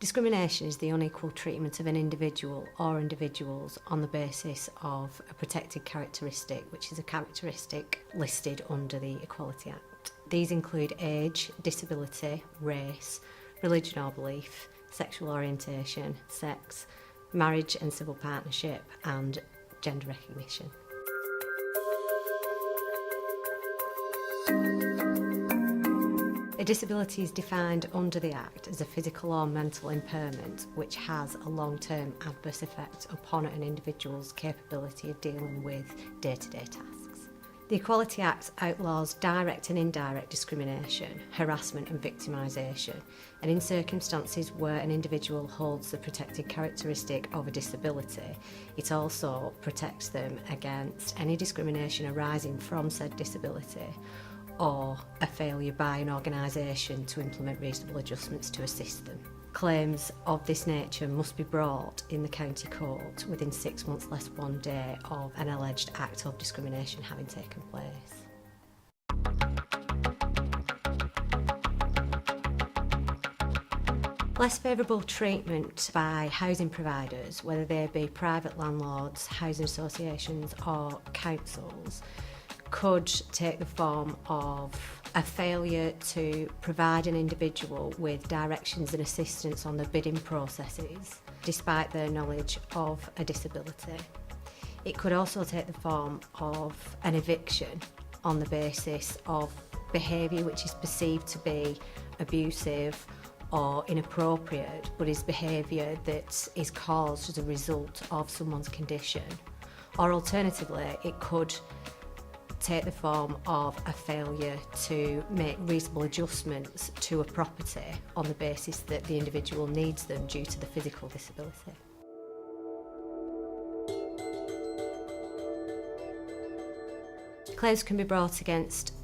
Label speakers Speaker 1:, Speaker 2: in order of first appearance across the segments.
Speaker 1: Discrimination is the unequal treatment of an individual or individuals on the basis of a protected characteristic, which is a characteristic listed under the Equality Act. These include age, disability, race, religion or belief, sexual orientation, sex, marriage and civil partnership, and gender recognition. A disability is defined under the Act as a physical or mental impairment which has a long-term adverse effect upon an individual's capability of dealing with day-to-day tasks. The Equality Act outlaws direct and indirect discrimination, harassment and victimisation, and in circumstances where an individual holds the protected characteristic of a disability, it also protects them against any discrimination arising from said disability or a failure by an organisation to implement reasonable adjustments to assist them. Claims of this nature must be brought in the county court within 6 months less 1 day of an alleged act of discrimination having taken place. Less favourable treatment by housing providers, whether they be private landlords, housing associations or councils, could take the form of a failure to provide an individual with directions and assistance on the bidding processes despite their knowledge of a disability. It could also take the form of an eviction on the basis of behaviour which is perceived to be abusive or inappropriate, but is behaviour that is caused as a result of someone's condition. Or alternatively, it could take the form of a failure to make reasonable adjustments to a property on the basis that the individual needs them due to the physical disability. Claims can be brought against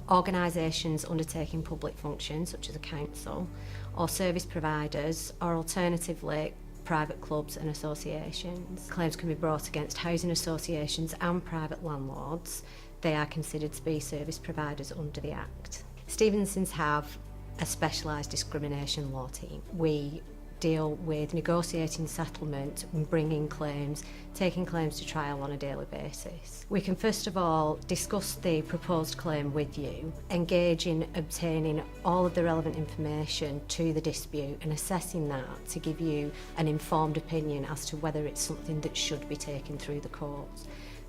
Speaker 1: organisations undertaking public functions, such as a council, or service providers, or alternatively private clubs and associations. Claims can be brought against housing associations and private landlords. They are considered to be service providers under the Act. Stephensons have a specialised discrimination law team. We deal with negotiating settlement and bringing claims, taking claims to trial on a daily basis. We can first of all discuss the proposed claim with you, engage in obtaining all of the relevant information to the dispute and assessing that to give you an informed opinion as to whether it's something that should be taken through the courts.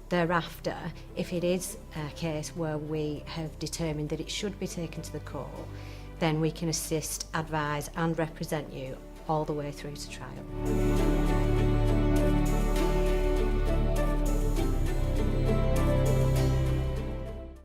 Speaker 1: Thereafter, if it is a case where we have determined that it should be taken to the court, then we can assist, advise and represent you all the way through to trial.